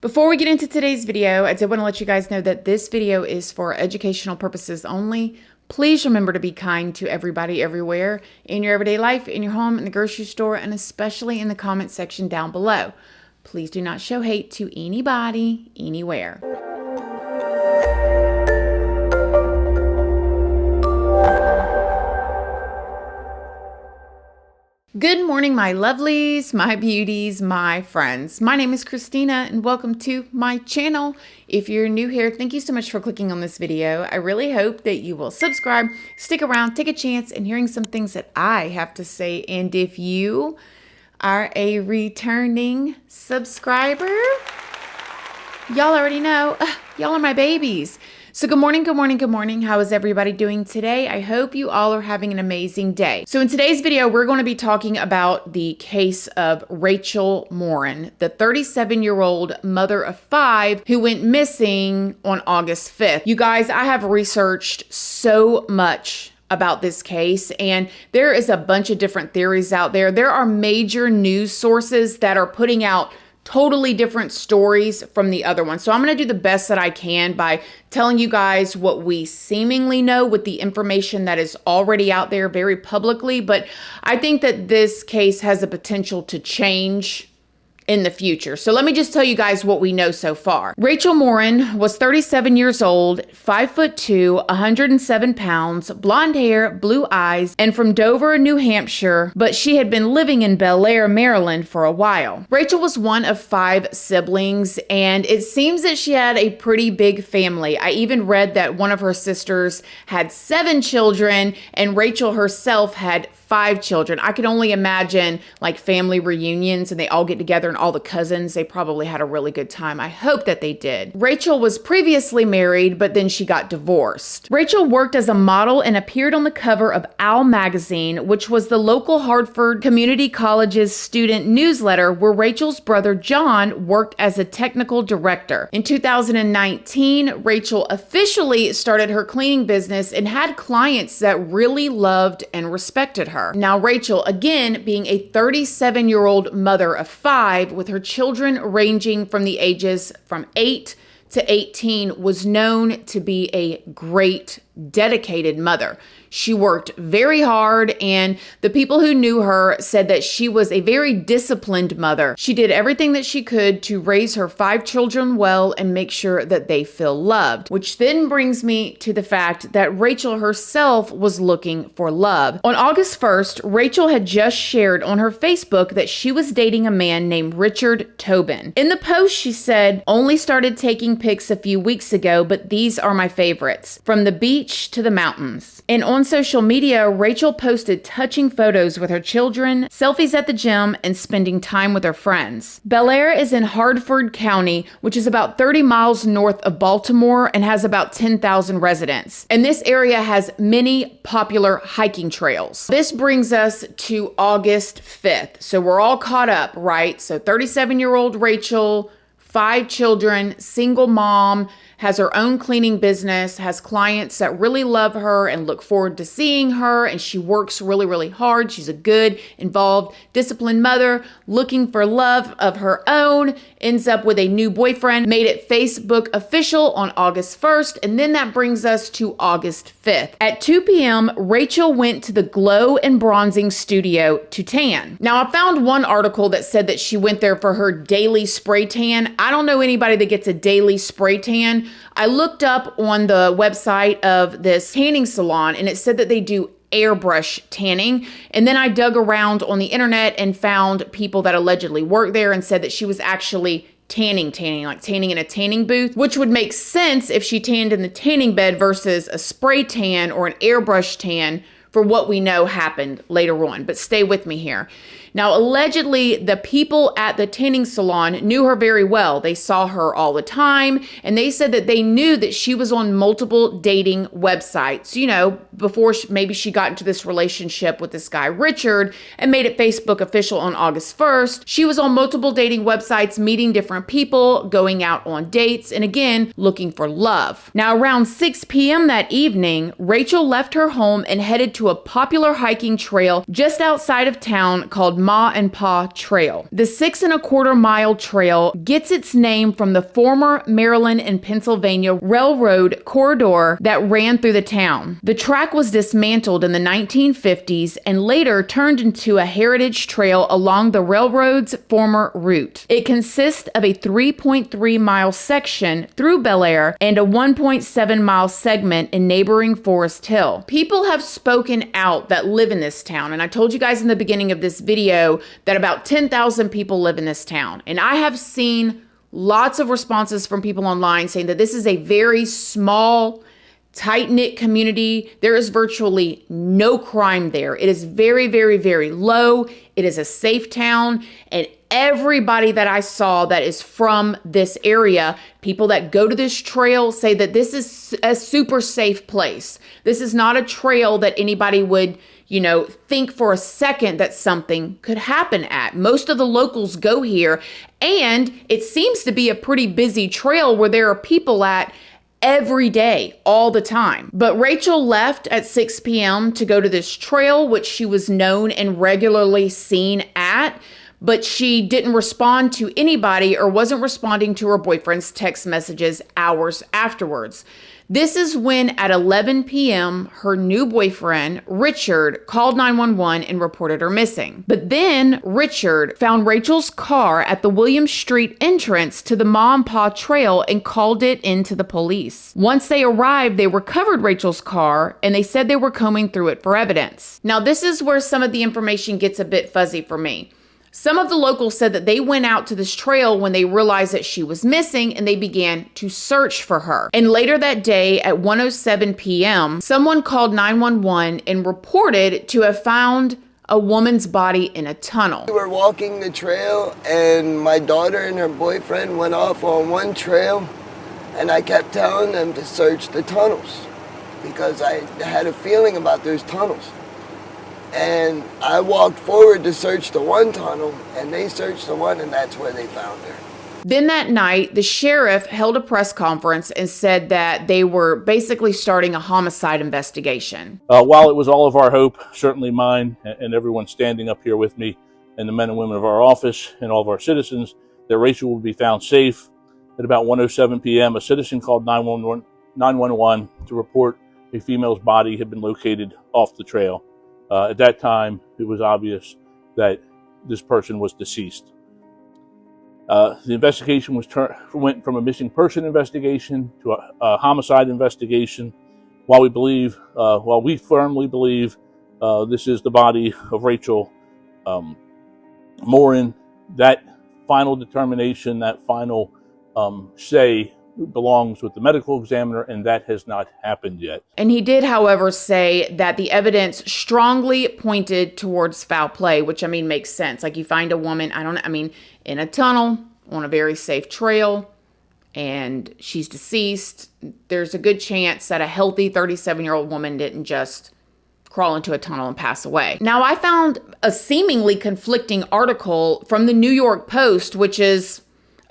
Before we get into today's video, I did want to let you guys know that this video is for educational purposes only. Please remember to be kind to everybody everywhere in your everyday life, in your home, in the grocery store, and especially in the comment section down below. Please do not show hate to anybody, anywhere. Good morning, my lovelies, my beauties, my friends. My name is Christina and welcome to my channel. If you're new here, thank you so much for clicking on this video. I really hope that you will subscribe, stick around, take a chance in hearing some things that I have to say. And if you are a returning subscriber, y'all already know, y'all are my babies. So good morning, good morning, good morning. How is everybody doing today? I hope you all are having an amazing day. So in today's video, we're going to be talking about the case of Rachel Morin, the 37-year-old mother of 5 who went missing on August 5th. You guys, I have researched so much about this case, and there is a bunch of different theories out there. There are major news sources that are putting out totally different stories from the other one. So I'm going to do the best that I can by telling you guys what we seemingly know with the information that is already out there very publicly. But I think that this case has the potential to change in the future. So let me just tell you guys what we know so far. Rachel Morin was 37 years old, 5'2", 107 pounds, blonde hair, blue eyes, and from Dover, New Hampshire, but she had been living in Bel Air, Maryland for a while. Rachel was one of 5 siblings, and it seems that she had a pretty big family. I even read that one of her sisters had 7 children, and Rachel herself had 5 children. I could only imagine like family reunions and they all get together and all the cousins, they probably had a really good time. I hope that they did. Rachel was previously married, but then she got divorced. Rachel worked as a model and appeared on the cover of OWL magazine, which was the local Harford Community College's student newsletter where Rachel's brother John worked as a technical director. In 2019, Rachel officially started her cleaning business and had clients that really loved and respected her. Now, Rachel, again, being a 37-year-old mother of 5 with her children ranging from the ages from 8 to 18, was known to be a great, dedicated mother. She worked very hard, and the people who knew her said that she was a very disciplined mother. She did everything that she could to raise her 5 children well and make sure that they feel loved, which then brings me to the fact that Rachel herself was looking for love. On August 1st, Rachel had just shared on her Facebook that she was dating a man named Richard Tobin. In the post, she said, "Only started taking pics a few weeks ago, but these are my favorites, from the beach to the mountains." And on social media, Rachel posted touching photos with her children, selfies at the gym, and spending time with her friends. Bel Air is in Harford County, which is about 30 miles north of Baltimore and has about 10,000 residents. And this area has many popular hiking trails. This brings us to August 5th. So we're all caught up, right? So 37-year-old Rachel, 5 children, single mom, has her own cleaning business, has clients that really love her and look forward to seeing her, and she works really, really hard. She's a good, involved, disciplined mother looking for love of her own, ends up with a new boyfriend, made it Facebook official on August 1st, and then that brings us to August 5th. At 2 p.m., Rachel went to the Glow and Bronzing Studio to tan. Now, I found one article that said that she went there for her daily spray tan. I don't know anybody that gets a daily spray tan. I looked up on the website of this tanning salon and it said that they do airbrush tanning. And then I dug around on the internet and found people that allegedly work there and said that she was actually tanning, like tanning in a tanning booth, which would make sense if she tanned in the tanning bed versus a spray tan or an airbrush tan for what we know happened later on. But stay with me here. Now, allegedly, the people at the tanning salon knew her very well. They saw her all the time, and they said that they knew that she was on multiple dating websites, you know, before maybe she got into this relationship with this guy, Richard, and made it Facebook official on August 1st. She was on multiple dating websites, meeting different people, going out on dates, and again, looking for love. Now, around 6 p.m. that evening, Rachel left her home and headed to a popular hiking trail just outside of town called Ma and Pa Trail. The 6.25-mile trail gets its name from the former Maryland and Pennsylvania Railroad corridor that ran through the town. The track was dismantled in the 1950s and later turned into a heritage trail along the railroad's former route. It consists of a 3.3-mile section through Bel Air and a 1.7-mile segment in neighboring Forest Hill. People have spoken out that live in this town, and I told you guys in the beginning of this video that about 10,000 people live in this town, and I have seen lots of responses from people online saying that this is a very small, tight-knit community. There is virtually no crime there. It is very, very, very low. It is a safe town, and everybody that I saw that is from this area, people that go to this trail, say that this is a super safe place. This is not a trail that anybody would, think for a second that something could happen at. Most of the locals go here, and it seems to be a pretty busy trail where there are people at every day, all the time. But Rachel left at 6 p.m. to go to this trail, which she was known and regularly seen at, but she didn't respond to anybody or wasn't responding to her boyfriend's text messages hours afterwards. This is when at 11 p.m., her new boyfriend, Richard, called 911 and reported her missing. But then Richard found Rachel's car at the William Street entrance to the Ma and Pa Trail and called it into the police. Once they arrived, they recovered Rachel's car and they said they were combing through it for evidence. Now, this is where some of the information gets a bit fuzzy for me. Some of the locals said that they went out to this trail when they realized that she was missing and they began to search for her. And later that day at 1:07 p.m., someone called 911 and reported to have found a woman's body in a tunnel. We were walking the trail and my daughter and her boyfriend went off on one trail, and I kept telling them to search the tunnels because I had a feeling about those tunnels. And I walked forward to search the one tunnel, and they searched the one, and that's where they found her. Then that night, the sheriff held a press conference and said that they were basically starting a homicide investigation. While it was all of our hope, certainly mine and everyone standing up here with me, and the men and women of our office and all of our citizens, that Rachel would be found safe, at about 1:07 p.m., a citizen called 911 to report a female's body had been located off the trail. At that time, it was obvious that this person was deceased. The investigation went from a missing person investigation to a homicide investigation. While we firmly believe this is the body of Rachel Morin, that final determination, that final say belongs with the medical examiner, and that has not happened yet. And he did, however, say that the evidence strongly pointed towards foul play, which, makes sense. Like, you find a woman, in a tunnel on a very safe trail, and she's deceased. There's a good chance that a healthy 37-year-old woman didn't just crawl into a tunnel and pass away. Now, I found a seemingly conflicting article from the New York Post, which is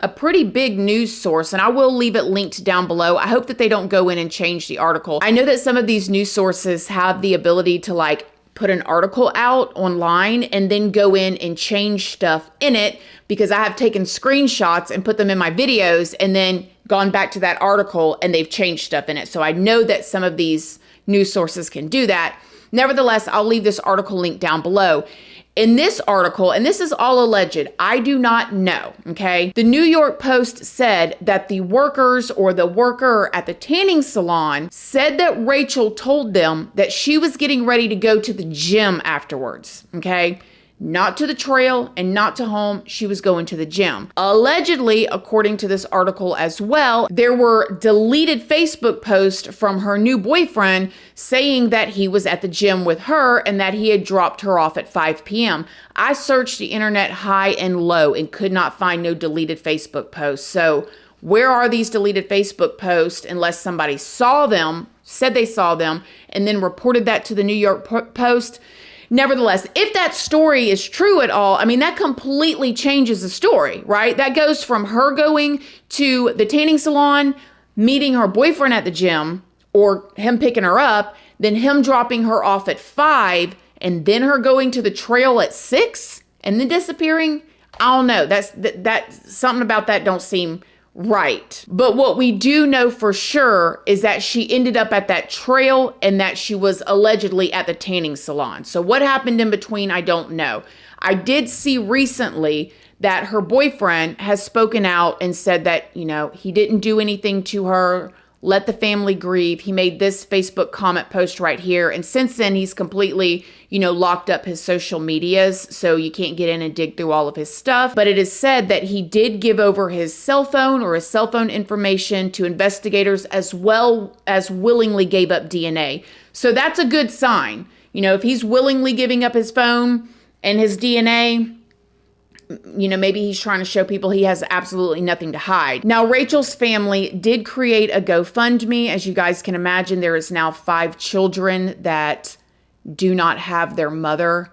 a pretty big news source, and I will leave it linked down below. I hope that they don't go in and change the article. I know that some of these news sources have the ability to put an article out online and then go in and change stuff in it, because I have taken screenshots and put them in my videos and then gone back to that article and they've changed stuff in it. So I know that some of these news sources can do that. Nevertheless, I'll leave this article link down below. In this article, and this is all alleged, I do not know, okay? The New York Post said that the workers or the worker at the tanning salon said that Rachel told them that she was getting ready to go to the gym afterwards, okay? Not to the trail and not to home. She was going to the gym. Allegedly, according to this article as well, there were deleted Facebook posts from her new boyfriend saying that he was at the gym with her and that he had dropped her off at 5 p.m. I searched the internet high and low and could not find no deleted Facebook posts. So where are these deleted Facebook posts unless somebody saw them, said they saw them, and then reported that to the New York Post? Nevertheless, if that story is true at all, that completely changes the story, right? That goes from her going to the tanning salon, meeting her boyfriend at the gym, or him picking her up, then him dropping her off at 5, and then her going to the trail at 6. And the disappearing, I don't know. That's something about that don't seem right. But what we do know for sure is that she ended up at that trail and that she was allegedly at the tanning salon. So what happened in between, I don't know. I did see recently that her boyfriend has spoken out and said that, he didn't do anything to her. Let the family grieve. He made this Facebook comment post right here. And since then, he's completely, locked up his social medias. So you can't get in and dig through all of his stuff. But it is said that he did give over his cell phone or his cell phone information to investigators, as well as willingly gave up DNA. So that's a good sign. If he's willingly giving up his phone and his DNA, maybe he's trying to show people he has absolutely nothing to hide. Now, Rachel's family did create a GoFundMe. As you guys can imagine, there is now 5 children that do not have their mother.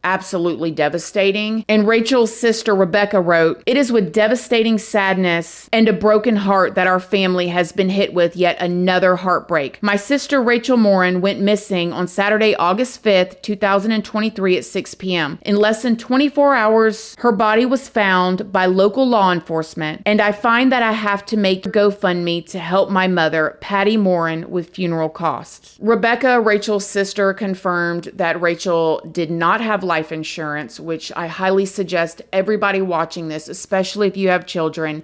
Absolutely devastating. And Rachel's sister, Rebecca, wrote, "It is with devastating sadness and a broken heart that our family has been hit with yet another heartbreak. My sister, Rachel Morin, went missing on Saturday, August 5th, 2023 at 6 p.m. In less than 24 hours, her body was found by local law enforcement, and I find that I have to make a GoFundMe to help my mother, Patty Morin, with funeral costs." Rebecca, Rachel's sister, confirmed that Rachel did not have life insurance, which I highly suggest everybody watching this, especially if you have children,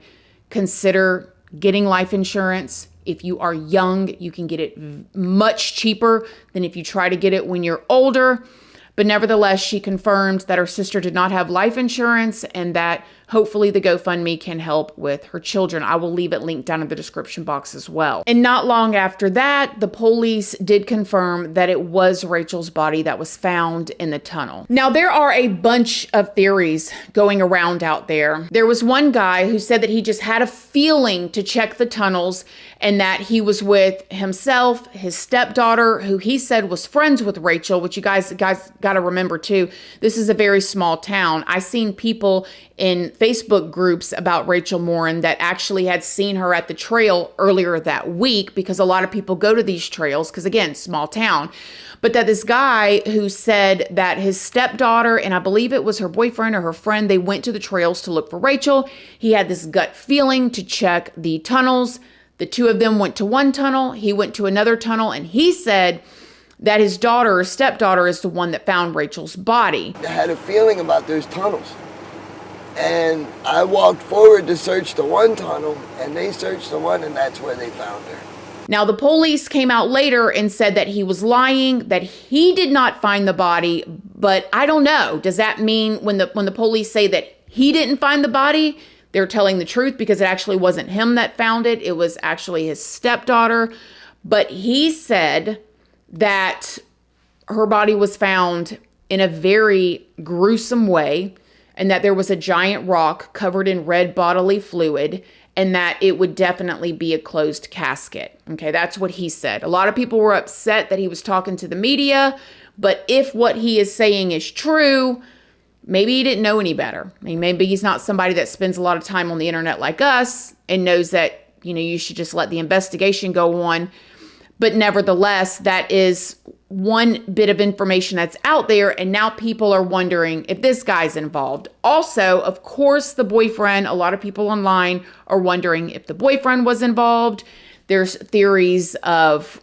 consider getting life insurance. If you are young, you can get it much cheaper than if you try to get it when you're older. But nevertheless, she confirmed that her sister did not have life insurance and that hopefully the GoFundMe can help with her children. I will leave it linked down in the description box as well. And not long after that, the police did confirm that it was Rachel's body that was found in the tunnel. Now, there are a bunch of theories going around out there. There was one guy who said that he just had a feeling to check the tunnels and that he was with himself, his stepdaughter, who he said was friends with Rachel, which you guys got to remember too. This is a very small town. I seen people in Facebook groups about Rachel Morin that actually had seen her at the trail earlier that week, because a lot of people go to these trails because, again, small town. But that this guy who said that his stepdaughter, and I believe it was her boyfriend or her friend, they went to the trails to look for Rachel. He had this gut feeling to check the tunnels. The two of them went to one tunnel. He went to another tunnel, and he said that his daughter or stepdaughter is the one that found Rachel's body. I had a feeling about those tunnels. And I walked forward to search the one tunnel, and they searched the one, and that's where they found her. Now, the police came out later and said that he was lying, that he did not find the body, but I don't know. Does that mean when the police say that he didn't find the body, they're telling the truth because it actually wasn't him that found it? It was actually his stepdaughter. But he said that her body was found in a very gruesome way, and that there was a giant rock covered in red bodily fluid, and that it would definitely be a closed casket. Okay, that's what he said. A lot of people were upset that he was talking to the media, but if what he is saying is true, maybe he didn't know any better. I mean, maybe he's not somebody that spends a lot of time on the internet like us and knows that, you should just let the investigation go on. But nevertheless, that is one bit of information that's out there, and now people are wondering if this guy's involved. Also, of course, the boyfriend, a lot of people online are wondering if the boyfriend was involved. There's theories of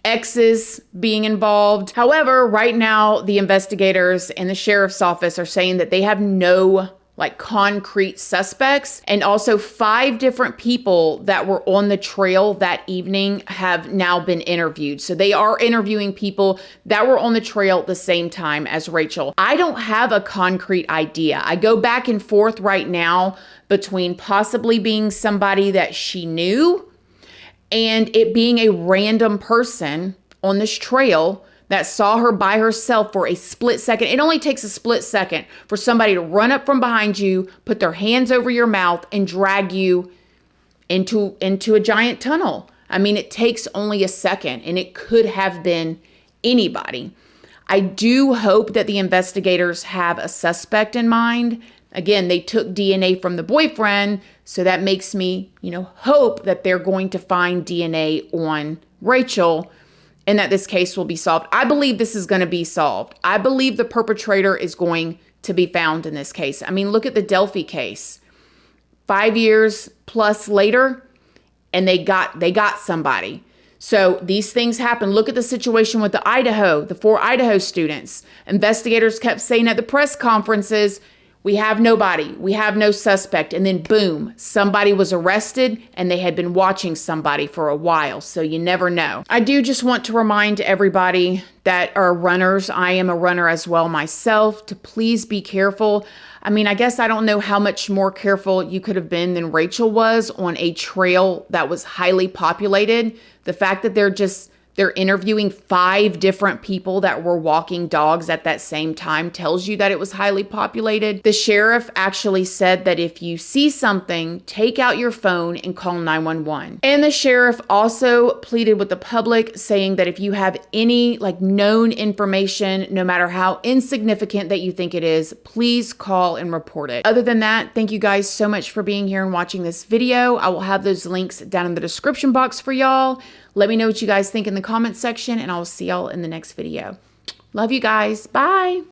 exes being involved. However, right now, the investigators and the sheriff's office are saying that they have no concrete suspects, and also 5 different people that were on the trail that evening have now been interviewed. So they are interviewing people that were on the trail at the same time as Rachel. I don't have a concrete idea. I go back and forth right now between possibly being somebody that she knew and it being a random person on this trail that saw her by herself for a split second. It only takes a split second for somebody to run up from behind you, put their hands over your mouth, and drag you into a giant tunnel. I mean, it takes only a second, and it could have been anybody. I do hope that the investigators have a suspect in mind. Again, they took DNA from the boyfriend, so that makes me, hope that they're going to find DNA on Rachel, and that this case will be solved. I believe this is going to be solved. I believe the perpetrator is going to be found in this case. I mean, look at the Delphi case. 5 years plus later, and they got somebody. So these things happen. Look at the situation with the 4 Idaho students. Investigators kept saying at the press conferences, we have nobody, we have no suspect. And then boom, somebody was arrested and they had been watching somebody for a while. So you never know. I do just want to remind everybody that are runners, I am a runner as well myself, to please be careful. I mean, I guess I don't know how much more careful you could have been than Rachel was on a trail that was highly populated. The fact that they're interviewing 5 different people that were walking dogs at that same time tells you that it was highly populated. The sheriff actually said that if you see something, take out your phone and call 911. And the sheriff also pleaded with the public, saying that if you have any known information, no matter how insignificant that you think it is, please call and report it. Other than that, thank you guys so much for being here and watching this video. I will have those links down in the description box for y'all. Let me know what you guys think in the comments section, and I'll see y'all in the next video. Love you guys. Bye.